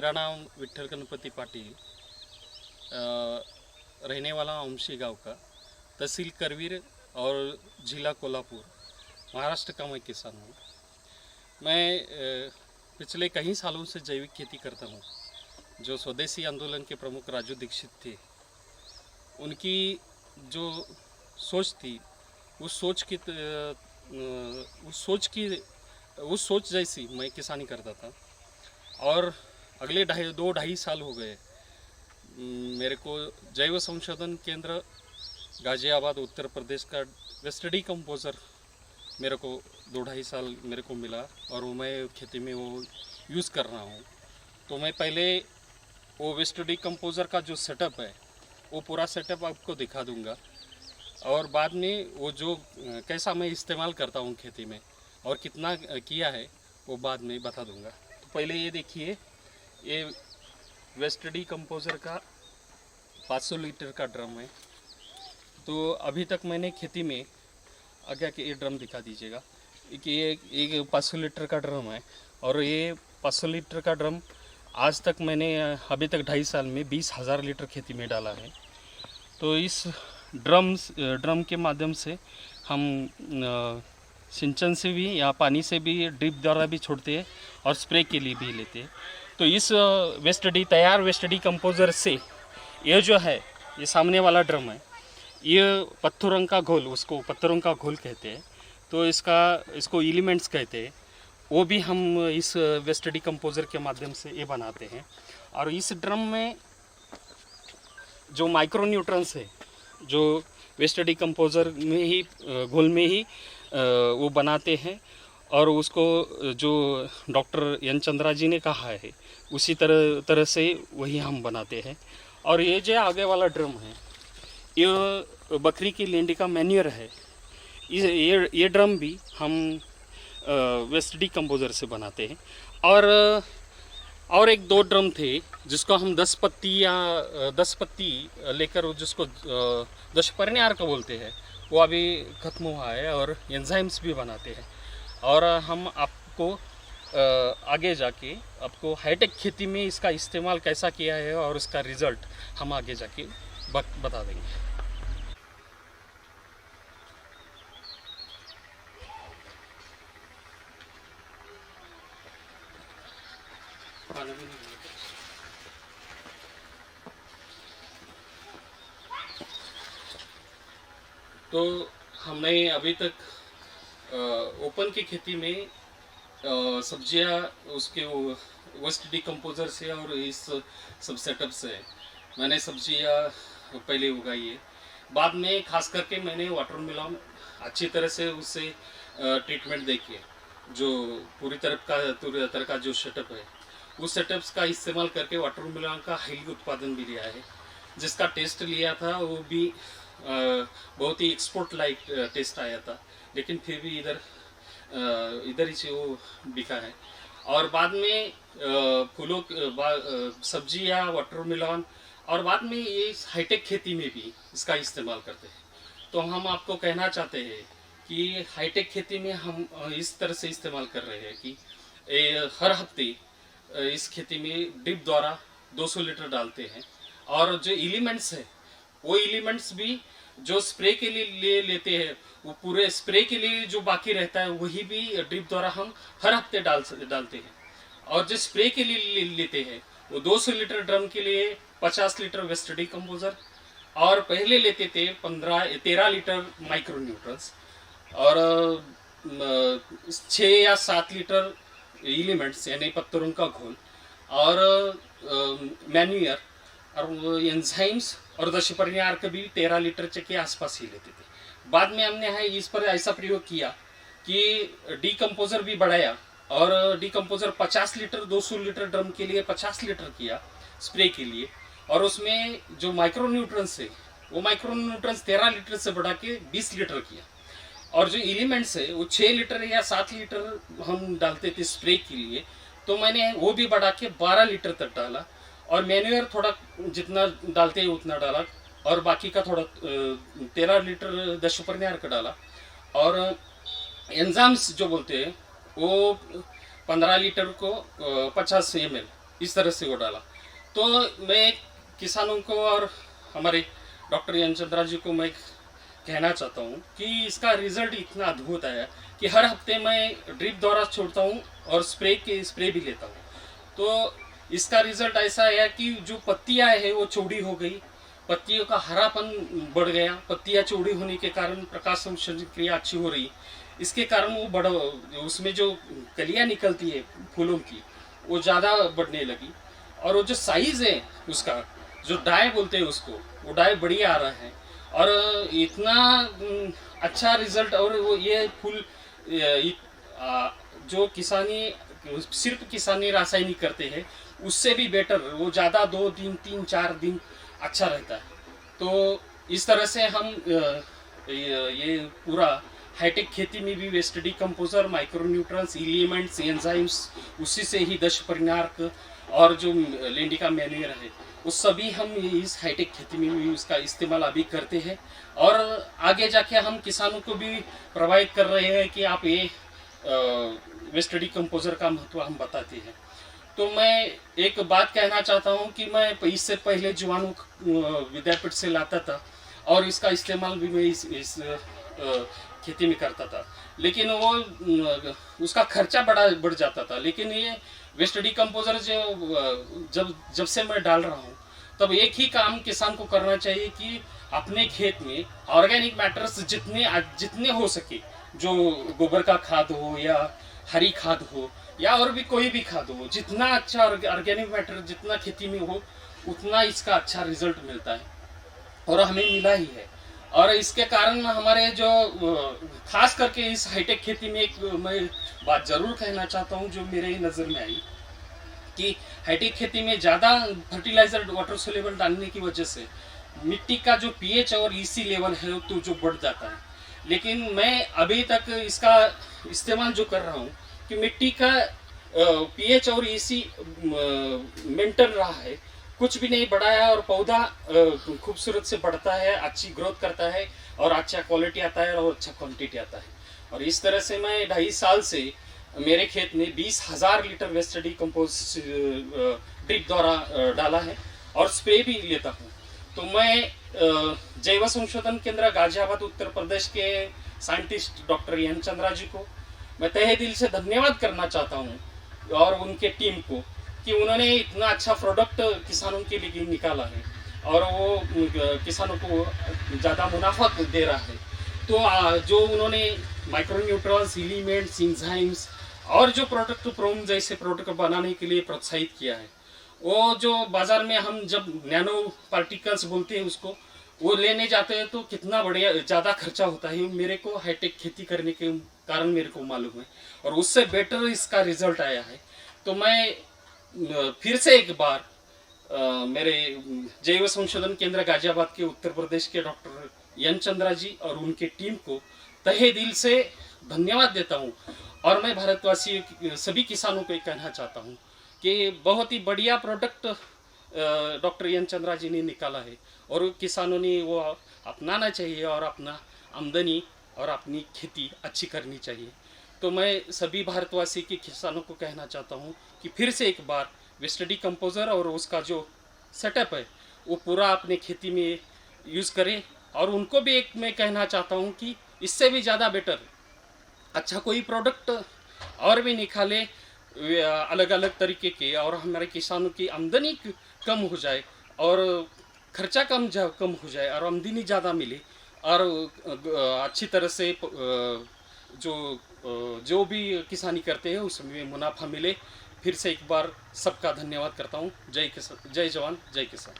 मेरा नाम विठ्ठल गणपति पाटिल, रहने वाला ओमशी गांव का, तहसील करवीर और जिला कोल्हापुर, महाराष्ट्र का मैं किसान हूँ। मैं पिछले कई सालों से जैविक खेती करता हूँ। जो स्वदेशी आंदोलन के प्रमुख राजू दीक्षित थे, उनकी जो सोच थी, उस सोच जैसी मैं किसानी करता था। और अगले 2-2.5 साल हो गए मेरे को जैव संशोधन केंद्र गाजियाबाद उत्तर प्रदेश का वेस्ट डिकम्पोज़र मेरे को 2-2.5 साल मेरे को मिला और मैं खेती में वो यूज़ कर रहा हूँ। तो मैं पहले वो वेस्ट डिकम्पोज़र का जो सेटअप है वो पूरा सेटअप आपको दिखा दूँगा, और बाद में वो जो कैसा मैं इस्तेमाल करता हूँ खेती में और कितना किया है वो बाद में बता दूँगा। तो पहले ये देखिए, ये वेस्ट डिकम्पोज़र का 500 लीटर का ड्रम है। तो अभी तक मैंने खेती में आगे के ये ड्रम दिखा दीजिएगा कि ये 500 लीटर का ड्रम है, और ये 500 लीटर का ड्रम आज तक मैंने अभी तक 2.5 साल में 20,000 लीटर खेती में डाला है। तो इस ड्रम के माध्यम से हम सिंचन से भी या पानी से भी ड्रिप द्वारा भी छोड़ते हैं और स्प्रे के लिए भी लेते हैं। तो इस तैयार वेस्ट डिकम्पोज़र से ये जो है, ये सामने वाला ड्रम है, ये पत्थरों का घोल, उसको पत्थरों का घोल कहते हैं। तो इसको एलिमेंट्स कहते हैं, वो भी हम इस वेस्ट डिकम्पोज़र के माध्यम से ये बनाते हैं। और इस ड्रम में जो माइक्रो न्यूट्रंस है, जो वेस्ट डिकम्पोज़र में ही घोल में ही वो बनाते हैं, और उसको जो डॉक्टर एन चंद्रा जी ने कहा है उसी तरह से वही हम बनाते हैं। और ये जो आगे वाला ड्रम है, ये बकरी की लेंडी का मैन्योर है। ये ड्रम भी हम वेस्ट डिकम्पोज़र से बनाते हैं। और एक 2 ड्रम थे जिसको हम 10 पत्ती लेकर, जिसको दशपर्णी का बोलते हैं, वो अभी ख़त्म हुआ है, और एंजाइम्स भी बनाते हैं। और हम आपको आगे जाके आपको हाईटेक खेती में इसका इस्तेमाल कैसा किया है और उसका रिज़ल्ट हम आगे जाके बता देंगे। तो हमने अभी तक ओपन की खेती में सब्जियां उसके वेस्ट डिकम्पोज़र से और इस सब सेटअप से मैंने सब्जियां पहले उगाई है। बाद में खास करके मैंने वाटरमेलन अच्छी तरह से उससे ट्रीटमेंट देखी है। जो पूरी तरह का जो सेटअप है, उस सेटअप्स का इस्तेमाल करके वाटरमेलन का हाईली उत्पादन भी लिया है। जिसका टेस्ट लिया था वो भी बहुत ही एक्सपोर्ट लाइक टेस्ट आया था, लेकिन फिर भी इधर ही से वो बिका है। और बाद में फूलों सब्जी या वाटरमेलन, और बाद में ये हाईटेक खेती में भी इसका इस्तेमाल करते हैं। तो हम आपको कहना चाहते हैं कि हाईटेक खेती में हम इस तरह से इस्तेमाल कर रहे हैं कि हर हफ्ते इस खेती में ड्रिप द्वारा 200 लीटर डालते हैं, और जो एलिमेंट्स है वो एलिमेंट्स भी जो स्प्रे के लिए लेते हैं, वो पूरे स्प्रे के लिए जो बाकी रहता है वही भी ड्रिप द्वारा हम हर हफ्ते डालते हैं। और जो स्प्रे के लिए लेते हैं वो 200 लीटर ड्रम के लिए 50 लीटर वेस्ट डिकम्पोज़र, और पहले लेते थे 13 लीटर माइक्रो न्यूट्रंस, और 6 या 7 लीटर एलिमेंट्स यानी पत्थरों का घोल, और मैन्यूर और एंजाइम्स और दशपर्णी का भी 13 लीटर के आसपास ही लेते थे। बाद में हमने इस पर ऐसा प्रयोग किया कि डिकम्पोज़र भी बढ़ाया, और डिकम्पोज़र 50 लीटर 200 लीटर ड्रम के लिए 50 लीटर किया स्प्रे के लिए, और उसमें जो माइक्रो न्यूट्रंस है वो माइक्रो न्यूट्रंस 13 लीटर से बढ़ा के 20 लीटर किया, और जो एलिमेंट्स है वो 6 लीटर या 7 लीटर हम डालते थे स्प्रे के लिए, तो मैंने वो भी बढ़ा के 12 लीटर तक डाला। और मैन्यूर थोड़ा जितना डालते हैं उतना डाला, और बाकी का थोड़ा 13 लीटर दशपर्णी का डाला। और एंजाइम्स जो बोलते हैं वो 15 लीटर को 50 ml इस तरह से वो डाला। तो मैं किसानों को और हमारे डॉक्टर यन चंद्रा जी को मैं कहना चाहता हूँ कि इसका रिजल्ट इतना अद्भुत आया कि हर हफ्ते मैं ड्रिप द्वारा छोड़ता हूँ और स्प्रे भी लेता हूँ। तो इसका रिजल्ट ऐसा आया कि जो पत्तियाँ है वो चौड़ी हो गई, पत्तियों का हरापन बढ़ गया, पत्तियाँ चौड़ी होने के कारण प्रकाश संश्लेषण क्रिया अच्छी हो रही, इसके कारण वो बड़ा, उसमें जो कलियाँ निकलती है फूलों की वो ज़्यादा बढ़ने लगी। और वो जो साइज़ है उसका, जो डाई बोलते हैं उसको, वो डाई बढ़िया आ रहा है और इतना अच्छा रिजल्ट। और वो ये फूल जो किसानी सिर्फ किसानी रासायनिक करते हैं उससे भी बेटर, वो ज़्यादा 2 दिन 3 4 दिन अच्छा रहता है। तो इस तरह से हम ये पूरा हाईटेक खेती में भी वेस्ट डिकम्पोजर, माइक्रोन्यूट्रंस, एलिमेंट्स, एंजाइम्स, उसी से ही दश परिणारक और जो लेंडी का मैन्यूर है वो सभी हम इस हाईटेक खेती में भी उसका इस्तेमाल अभी करते हैं। और आगे जाके हम किसानों को भी प्रभावित कर रहे हैं कि आप ये वेस्ट डिकम्पोजर का महत्व हम बताते हैं। तो मैं एक बात कहना चाहता हूँ कि मैं इससे पहले जीवाणु विद्यापीठ से लाता था और इसका इस्तेमाल भी मैं इस खेती में करता था, लेकिन वो उसका खर्चा बढ़ जाता था। लेकिन ये वेस्ट डिकम्पोजर जब से मैं डाल रहा हूँ तब एक ही काम किसान को करना चाहिए कि अपने खेत में ऑर्गेनिक मैटर्स जितने हो सके, जो गोबर का खाद हो या हरी खाद हो या और भी कोई भी खाद हो, जितना अच्छा ऑर्गेनिक मैटर जितना खेती में हो उतना इसका अच्छा रिजल्ट मिलता है और हमें मिला ही है। और इसके कारण हमारे जो खास करके इस हाईटेक खेती में एक मैं बात जरूर कहना चाहता हूँ जो मेरे नज़र में आई कि हाईटेक खेती में ज़्यादा फर्टिलाइजर वाटर सोल्यूबल डालने की वजह से मिट्टी का जो पीएच और ईसी लेवल है तो जो बढ़ जाता है। लेकिन मैं अभी तक इसका इस्तेमाल जो कर रहा हूँ कि मिट्टी का पीएच और ईसी मेंटेन रहा है, कुछ भी नहीं बढ़ाया और पौधा खूबसूरत से बढ़ता है, अच्छी ग्रोथ करता है और अच्छा क्वालिटी आता है और अच्छा क्वांटिटी आता है। और इस तरह से मैं 2.5 साल से मेरे खेत में 20,000 लीटर वेस्ट डिकम्पोज ड्रिप द्वारा डाला है और स्प्रे भी लेता हूँ। तो मैं जैव संशोधन केंद्र गाजियाबाद उत्तर प्रदेश के साइंटिस्ट डॉक्टर यन चंद्रा जी को मैं तहे दिल से धन्यवाद करना चाहता हूँ और उनके टीम को कि उन्होंने इतना अच्छा प्रोडक्ट किसानों के लिए निकाला है और वो किसानों को ज़्यादा मुनाफा दे रहा है। तो जो उन्होंने माइक्रोन्यूट्रल्स, एलिमेंट्स, एंजाइम्स और जो प्रोडक्ट प्रोम जैसे प्रोडक्ट बनाने के लिए प्रोत्साहित किया है, वो जो बाज़ार में हम जब नैनो पार्टिकल्स बोलते हैं उसको वो लेने जाते हैं तो कितना बढ़िया ज़्यादा खर्चा होता है, मेरे को हाईटेक खेती करने के कारण मेरे को मालूम है और उससे बेटर इसका रिजल्ट आया है। तो मैं फिर से एक बार मेरे जैव संशोधन केंद्र गाजियाबाद के उत्तर प्रदेश के डॉक्टर यन चंद्रा जी और उनके टीम को तहे दिल से धन्यवाद देता हूँ। और मैं भारतवासी सभी किसानों को कहना चाहता हूँ कि बहुत ही बढ़िया प्रोडक्ट डॉक्टर यन चंद्रा जी ने निकाला है और किसानों ने वो अपनाना चाहिए और अपना आमदनी और अपनी खेती अच्छी करनी चाहिए। तो मैं सभी भारतवासी के किसानों को कहना चाहता हूँ कि फिर से एक बार वेस्ट डिकम्पोजर और उसका जो सेटअप है वो पूरा अपने खेती में यूज़ करें। और उनको भी एक मैं कहना चाहता हूँ कि इससे भी ज़्यादा बेटर अच्छा कोई प्रोडक्ट और भी निकाले अलग अलग तरीके के, और हमारे किसानों की आमदनी कम हो जाए और खर्चा कम हो जाए और आमदनी ज़्यादा मिले और अच्छी तरह से जो भी किसानी करते हैं उसमें मुनाफा मिले। फिर से एक बार सबका धन्यवाद करता हूँ। जय जवान जय किसान।